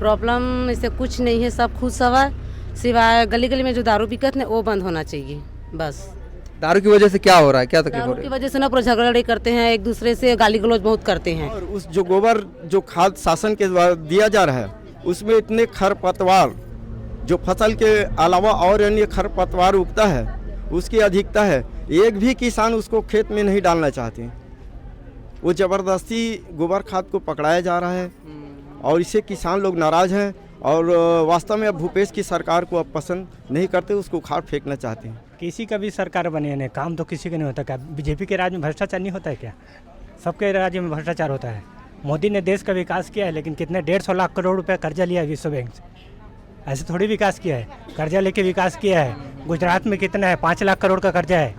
Problem इससे कुछ नहीं है, सब खुद सवार सिवाय गली गली में जो दारू बिकत है वो बंद होना चाहिए बस। दारू की वजह से क्या हो रहा है, क्या तकलीफ हो दारू रही की है? वजह से ना पूरा झगड़ा करते हैं, एक दूसरे से गाली गलौज बहुत करते हैं। और उस जो गोबर जो खाद शासन के द्वारा दिया जा रहा है उसमें इतने खरपतवार जो फसल के अलावा और अन्य खरपतवार उगता है उसकी अधिकता है। एक भी किसान उसको खेत में नहीं डालना चाहते, वो ज़बरदस्ती गोबर खाद को पकड़ाया जा रहा है और इससे किसान लोग नाराज़ हैं और वास्तव में अब भूपेश की सरकार को अब पसंद नहीं करते, उसको उखाड़ फेंकना चाहते हैं। किसी का भी सरकार बने नहीं, काम तो किसी का नहीं होता। क्या बीजेपी के राज्य में भ्रष्टाचार नहीं होता है क्या? सबके राज्य में भ्रष्टाचार होता है। मोदी ने देश का विकास किया है, लेकिन कितने 150 लाख करोड़ रुपए कर्जा लिया है विश्व बैंक से। ऐसे थोड़ी विकास किया है, कर्जा लेके विकास किया है। गुजरात में कितना है, 5 लाख करोड़ का कर्जा है,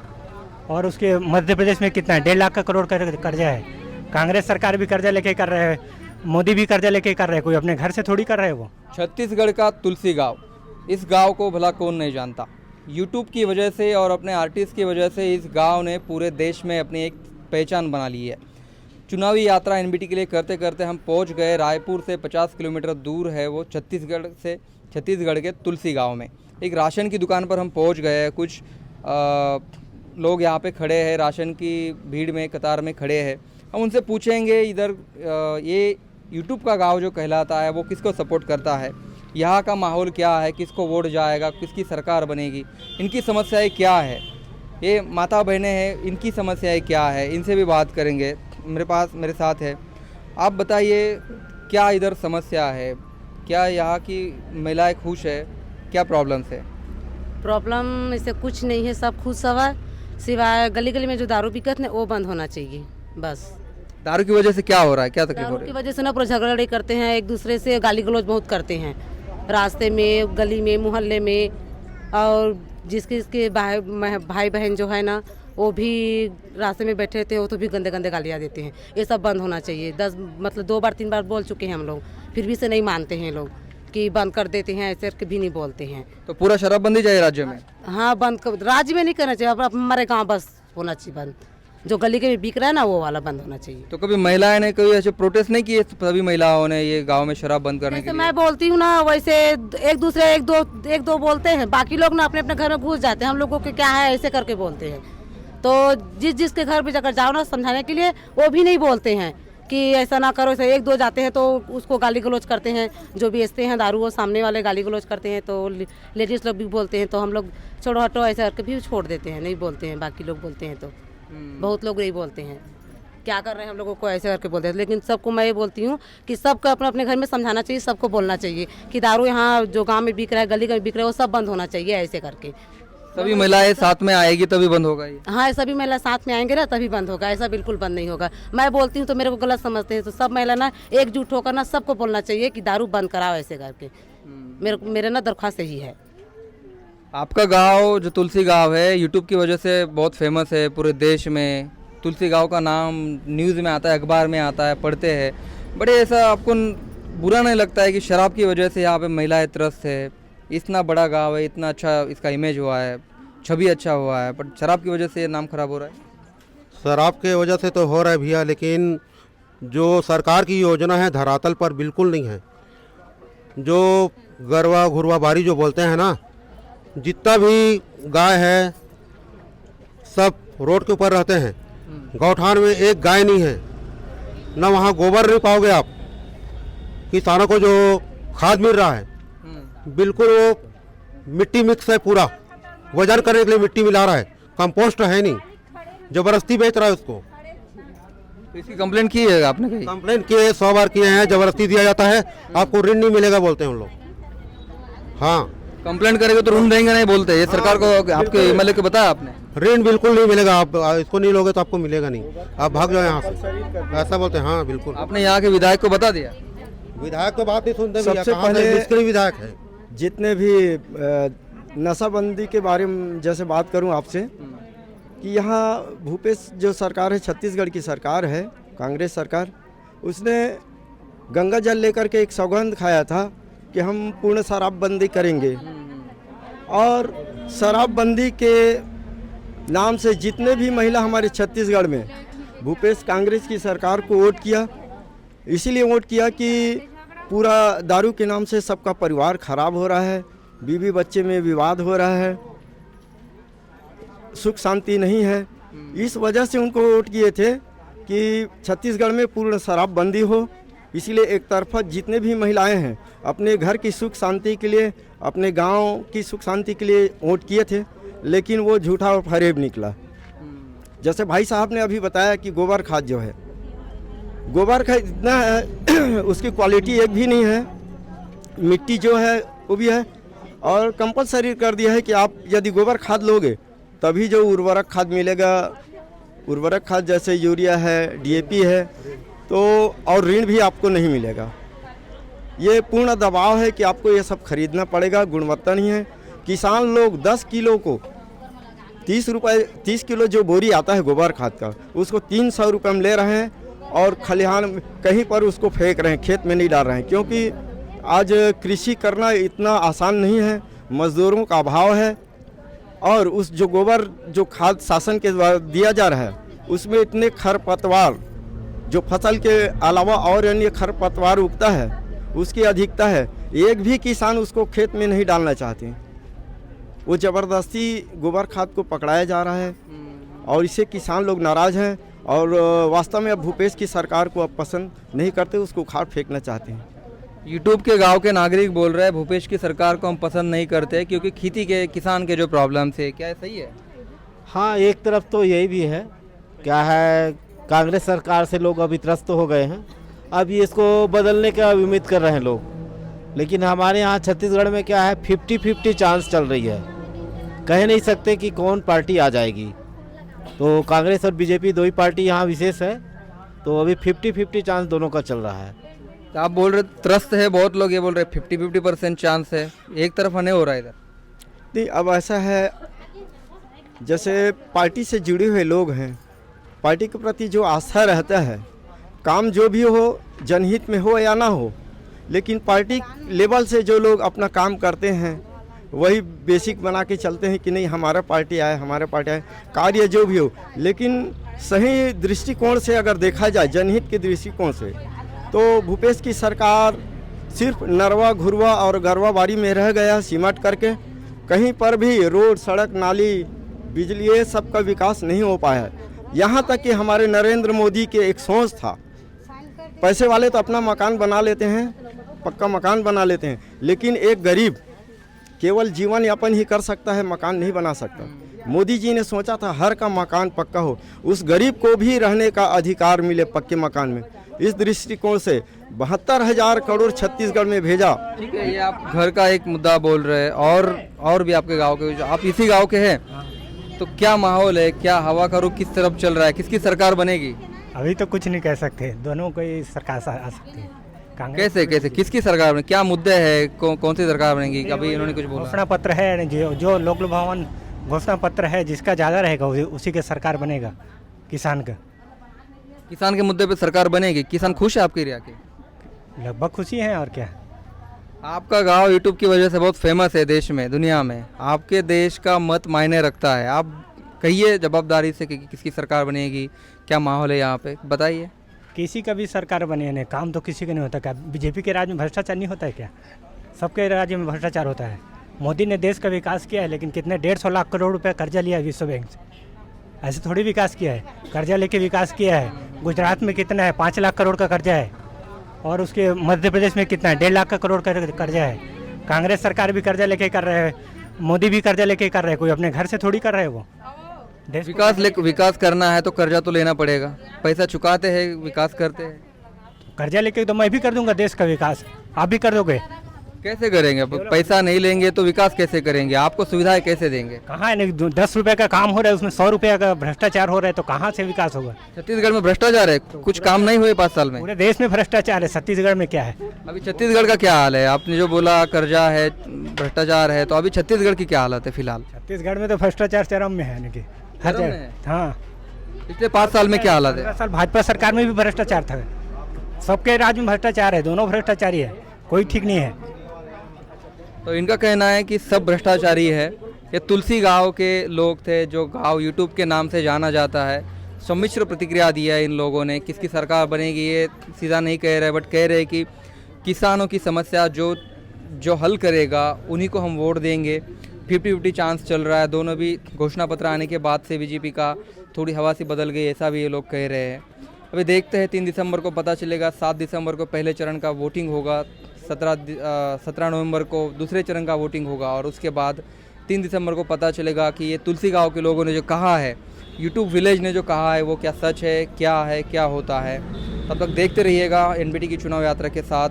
और उसके मध्य प्रदेश में कितना है, 1.5 लाख का करोड़ का कर्जा है। कांग्रेस सरकार भी कर्जा लेके कर रहे हैं, मोदी भी कर्जा लेके कर रहे हैं, कोई अपने घर से थोड़ी कर रहे हैं वो। छत्तीसगढ़ का तुलसी गांव, इस गांव को भला कौन नहीं जानता। यूट्यूब की वजह से और अपने आर्टिस्ट की वजह से इस गांव ने पूरे देश में अपनी एक पहचान बना ली है। चुनावी यात्रा एनबीटी के लिए करते करते हम पहुंच गए रायपुर से 50 किलोमीटर दूर है वो छत्तीसगढ़ के तुलसी गांव में। एक राशन की दुकान पर हम पहुंच गए। कुछ लोग यहाँ पे खड़े हैं, राशन की भीड़ में कतार में खड़े हैं। हम उनसे पूछेंगे इधर ये यूट्यूब का गांव जो कहलाता है वो किसको सपोर्ट करता है, यहाँ का माहौल क्या है, किसको वोट जाएगा, किसकी सरकार बनेगी, इनकी समस्याएं क्या है। ये माता बहनें हैं, इनकी समस्याएं क्या है, इनसे भी बात करेंगे। मेरे साथ है। आप बताइए क्या इधर समस्या है, क्या यहाँ की महिलाएं खुश है, क्या प्रॉब्लम्स है? प्रॉब्लम इससे कुछ नहीं है, सब खुद सवार सिवाय गली गली में जो दारू बिकत है वो बंद होना चाहिए बस। दारू की वजह से क्या हो रहा है, क्या तकलीफ हो दारू रही की है? वजह से ना पूरा झगड़ा करते हैं, एक दूसरे से गाली गलौज बहुत करते हैं रास्ते में, गली में, मोहल्ले में। और जिसके भाई बहन जो है ना वो भी रास्ते में बैठे थे, वो तो भी गंदे गंदे गालियाँ देते हैं। ये सब बंद होना चाहिए। 2 बार 3 बार बोल चुके हैं हम लोग, फिर भी से नहीं मानते हैं लोग कि बंद कर देते हैं, ऐसे करके भी नहीं बोलते हैं। तो पूरा शराबबंदी चाहिए राज्य में? हाँ, राज्य में नहीं करना चाहिए, अब हमारे गाँव बस होना चाहिए बंद। जो गली के में बिक रहा है ना वो वाला बंद होना चाहिए। तो कभी महिलाएं ने कोई ऐसे प्रोटेस्ट नहीं किए? सभी महिलाओं ने ये गांव में शराब बंद करने के जैसे लिए? मैं बोलती हूँ ना वैसे एक दो बोलते हैं, बाकी लोग ना अपने अपने घर में घुस जाते हैं। हम लोगों के क्या है ऐसे करके बोलते हैं। तो जिसके घर पे जाकर जाओ ना समझाने के लिए, वो भी नहीं बोलते हैं कि ऐसा ना करो। ऐसा 1-2 जाते हैं तो उसको गाली गलौज करते हैं। जो बेचते हैं दारू वो सामने वाले गाली गलौज करते हैं, तो लेडीज़ लोग भी बोलते हैं। तो हम लोग छोड़ो हटो ऐसा करके भी छोड़ देते हैं, नहीं बोलते हैं। बाकी लोग बोलते हैं तो बहुत लोग नहीं बोलते हैं, क्या कर रहे हैं हम लोगों को ऐसे करके बोलते हैं। लेकिन सबको मैं ये बोलती हूँ कि सबको अपने अपने घर में समझाना चाहिए, सबको बोलना चाहिए कि दारू यहाँ जो गांव में बिक रहा है, गली में बिक रहा है, वो सब बंद होना चाहिए ऐसे करके। सभी महिलाएं साथ में आएगी तभी बंद होगा ये? हाँ, सभी महिला साथ में आएंगे ना तभी बंद होगा, ऐसा बिल्कुल बंद नहीं होगा। मैं बोलती हूँ तो मेरे को गलत समझते हैं, तो सब महिला ना एकजुट होकर ना सबको बोलना चाहिए कि दारू बंद कराओ ऐसे करके। मेरे ना दरख्वास्त यही है। आपका गांव जो तुलसी गांव है यूट्यूब की वजह से बहुत फेमस है पूरे देश में। तुलसी गांव का नाम न्यूज़ में आता है, अखबार में आता है, पढ़ते हैं। बड़े ऐसा आपको बुरा नहीं लगता है कि शराब की वजह से यहाँ पे महिलाएं त्रस्त है? इतना बड़ा गांव है, इतना अच्छा इसका इमेज हुआ है, छवि अच्छा हुआ है, पर शराब की वजह से ये नाम खराब हो रहा है। शराब के वजह से तो हो रहा है भैया, लेकिन जो सरकार की योजना है धरातल पर बिल्कुल नहीं है। जो गरवा घुरवा बारी जो बोलते हैं ना, जितना भी गाय है सब रोड के ऊपर रहते हैं। गौठान में एक गाय नहीं है, ना वहाँ गोबर नहीं पाओगे आप। किसानों को जो खाद मिल रहा है बिल्कुल वो मिट्टी मिक्स है, पूरा वजन करने के लिए मिट्टी मिला रहा है, कंपोस्ट है नहीं, जबरदस्ती बेच रहा है उसको। तो इसकी कंप्लेंट की है आपने कहीं? कंप्लेंट किए 100 बार किए हैं, जबरदस्ती दिया जाता है, आपको ऋण नहीं मिलेगा बोलते हैं हम लोग। हाँ, कंप्लेंट करेंगे तो ऋण देंगे नहीं बोलते। ये सरकार को आपके एमएलए को बताया आपने? ऋण बिल्कुल नहीं मिलेगा, आप इसको नहीं लोगे तो आपको मिलेगा नहीं, आप भाग जाओ यहाँ से, ऐसा बोलते हैं। हाँ बिल्कुल। आपने यहाँ के विधायक को बता दिया? विधायक तो बात नहीं सुनते। सबसे पहले निष्क्रिय विधायक है। जितने भी नशाबंदी के बारे में जैसे बात करूं आपसे कि यहाँ भूपेश जो सरकार है, छत्तीसगढ़ की सरकार है, कांग्रेस सरकार, उसने गंगा जल लेकर के एक सौगंध खाया था कि हम पूर्ण शराबबंदी करेंगे। और शराबबंदी के नाम से जितने भी महिला हमारे छत्तीसगढ़ में भूपेश कांग्रेस की सरकार को वोट किया, इसीलिए वोट किया कि पूरा दारू के नाम से सबका परिवार खराब हो रहा है, बीवी बच्चे में विवाद हो रहा है, सुख शांति नहीं है। इस वजह से उनको वोट किए थे कि छत्तीसगढ़ में पूर्ण शराबबंदी हो। इसीलिए एक तरफा जितने भी महिलाएं हैं अपने घर की सुख शांति के लिए, अपने गांव की सुख शांति के लिए वोट किए थे, लेकिन वो झूठा और फरेब निकला। जैसे भाई साहब ने अभी बताया कि गोबर खाद जो है, गोबर खाद इतना है उसकी क्वालिटी एक भी नहीं है, मिट्टी जो है वो भी है, और कंपलसरी कर दिया है कि आप यदि गोबर खाद लोगे तभी जो उर्वरक खाद मिलेगा। उर्वरक खाद जैसे यूरिया है, डीएपी है, तो और ऋण भी आपको नहीं मिलेगा। ये पूर्ण दबाव है कि आपको ये सब खरीदना पड़ेगा, गुणवत्ता नहीं है। किसान लोग 10 किलो को 30 किलो जो बोरी आता है गोबर खाद का, उसको 300 रुपये में ले रहे हैं, और खलिहान कहीं पर उसको फेंक रहे हैं, खेत में नहीं डाल रहे हैं, क्योंकि आज कृषि करना इतना आसान नहीं है, मजदूरों का अभाव है। और उस जो गोबर जो खाद शासन के द्वारा दिया जा रहा है उसमें इतने खरपतवार, जो फसल के अलावा और अन्य खरपतवार उगता है उसकी अधिकता है। एक भी किसान उसको खेत में नहीं डालना चाहते हैं, वो ज़बरदस्ती गोबर खाद को पकड़ाया जा रहा है, और इससे किसान लोग नाराज़ हैं, और वास्तव में अब भूपेश की सरकार को अब पसंद नहीं करते, उसको उखाड़ फेंकना चाहते हैं। यूट्यूब के गांव के नागरिक बोल रहे हैं भूपेश की सरकार को हम पसंद नहीं करते क्योंकि खेती के किसान के जो प्रॉब्लम है, क्या सही है? हाँ, एक तरफ तो यही भी है, क्या है, कांग्रेस सरकार से लोग अभी त्रस्त हो गए हैं, अभी इसको बदलने का उम्मीद कर रहे हैं लोग। लेकिन हमारे यहाँ छत्तीसगढ़ में क्या है, 50-50 चांस चल रही है, कह नहीं सकते कि कौन पार्टी आ जाएगी। तो कांग्रेस और बीजेपी दो ही पार्टी यहाँ विशेष है, तो अभी 50-50 चांस दोनों का चल रहा है। तो आप बोल रहे त्रस्त है, बहुत लोग ये बोल रहे 50-50% चांस है, एक तरफ नहीं हो रहा है इधर। नहीं, अब ऐसा है, जैसे पार्टी से जुड़े हुए लोग हैं, पार्टी के प्रति जो आस्था रहता है, काम जो भी हो जनहित में हो या ना हो, लेकिन पार्टी लेवल से जो लोग अपना काम करते हैं वही बेसिक बना के चलते हैं कि नहीं हमारा पार्टी आए, हमारा पार्टी आए, कार्य जो भी हो। लेकिन सही दृष्टिकोण से अगर देखा जाए, जनहित के दृष्टिकोण से, तो भूपेश की सरकार सिर्फ नरवा घुरवा और गरवा बाड़ी में रह गया, सिमट करके। कहीं पर भी रोड, सड़क, नाली, बिजली, ये सब का विकास नहीं हो पाया है। यहाँ तक कि हमारे नरेंद्र मोदी के एक सोच था, पैसे वाले तो अपना मकान बना लेते हैं, पक्का मकान बना लेते हैं, लेकिन एक गरीब केवल जीवन यापन ही कर सकता है, मकान नहीं बना सकता। मोदी जी ने सोचा था हर का मकान पक्का हो, उस गरीब को भी रहने का अधिकार मिले पक्के मकान में। इस दृष्टिकोण से 72,000 करोड़ छत्तीसगढ़ में भेजा। ठीक है, ये आप घर का एक मुद्दा बोल रहे हैं, और भी आपके गांव के, आप इसी गांव के हैं, तो क्या माहौल है, क्या हवा का रुख किस तरफ चल रहा है, किसकी सरकार बनेगी? अभी तो कुछ नहीं कह सकते, दोनों को ही सरकार आ सकती है। कांग्रेस कैसे किसकी सरकार बने, क्या मुद्दे है, कौन सी सरकार बनेगी? अभी इन्होंने कुछ बोला? घोषणा पत्र है, जो लोक भवन घोषणा पत्र है, जिसका ज़्यादा रहेगा उसी के सरकार बनेगा। किसान के मुद्दे पे सरकार बनेगी। किसान खुश है आपके एरिया के? लगभग खुशी है, और क्या। आपका गांव यूट्यूब की वजह से बहुत फेमस है देश में, दुनिया में। आपके देश का मत मायने रखता है। आप कहिए जवाबदारी से कि किसकी सरकार बनेगी, क्या माहौल है यहाँ पे, बताइए। किसी का भी सरकार बने नहीं, काम तो किसी का नहीं होता। क्या बीजेपी के राज में भ्रष्टाचार नहीं होता है क्या? सबके राज्य में भ्रष्टाचार होता है। मोदी ने देश का विकास किया है, लेकिन कितने 150 लाख करोड़ रुपए कर्जा लिया है विश्व बैंक से। ऐसे थोड़ी विकास किया है, कर्जा लेके विकास किया है। गुजरात में कितना है, 5 लाख करोड़ का कर्जा है, और उसके मध्य प्रदेश में कितना है, 1.5 लाख का करोड़ का कर्जा है। कांग्रेस सरकार भी कर्जा लेके कर रहे हैं, मोदी भी कर्जा लेके कर रहे हैं, कोई अपने घर से थोड़ी कर रहे हैं। वो विकास करना है तो कर्जा तो लेना पड़ेगा, पैसा चुकाते हैं, विकास करते हैं। कर्जा लेके तो मैं भी कर दूंगा देश का विकास, आप भी कर दोगे? कैसे करेंगे? पैसा नहीं लेंगे तो विकास कैसे करेंगे? आपको सुविधाएं कैसे देंगे? कहाँ है, 10 रुपए का काम हो रहा है, उसमें 100 रुपये का भ्रष्टाचार हो रहा है, तो कहाँ से विकास होगा? छत्तीसगढ़ में भ्रष्टाचार है, कुछ काम नहीं हुए 5 साल में। पूरे देश में भ्रष्टाचार है, छत्तीसगढ़ में क्या है? अभी छत्तीसगढ़ का क्या हाल है? आपने जो बोला कर्जा है, भ्रष्टाचार है, तो अभी छत्तीसगढ़ की क्या हालत है फिलहाल? छत्तीसगढ़ में तो भ्रष्टाचार चरम में है, यानी कि हर चरम में जगह। है? हाँ, पिछले 5 साल में क्या हालत है? 15 साल भाजपा सरकार में भी भ्रष्टाचार था। सबके राज्य में भ्रष्टाचार है, दोनों भ्रष्टाचारी है, कोई ठीक नहीं है। तो इनका कहना है कि सब भ्रष्टाचारी है। ये तुलसी गांव के लोग थे, जो गांव यूट्यूब के नाम से जाना जाता है। सम्मिश्र प्रतिक्रिया दी है इन लोगों ने। किसकी सरकार बनेगी ये सीधा नहीं कह रहे, बट कह रहे कि किसानों की समस्या जो हल करेगा उन्हीं को हम वोट देंगे। 50-50 चांस चल रहा है। दोनों भी घोषणा पत्र आने के बाद से बीजेपी का थोड़ी हवा सी बदल गई, ऐसा भी ये लोग कह रहे हैं। अभी देखते हैं, 3 दिसंबर को पता चलेगा। 7 दिसंबर को पहले चरण का वोटिंग होगा, 17 नवंबर को दूसरे चरण का वोटिंग होगा और उसके बाद 3 दिसंबर को पता चलेगा कि ये तुलसी गाँव के लोगों ने जो कहा है, यूट्यूब विलेज ने जो कहा है, वो क्या सच है, क्या होता है। तब तक देखते रहिएगा एनबीटी की चुनाव यात्रा के साथ।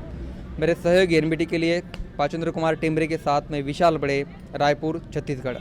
मेरे सहयोगी एनबीटी के लिए पाचंद्र कुमार टिमरे के साथ में विशाल बड़े, रायपुर, छत्तीसगढ़।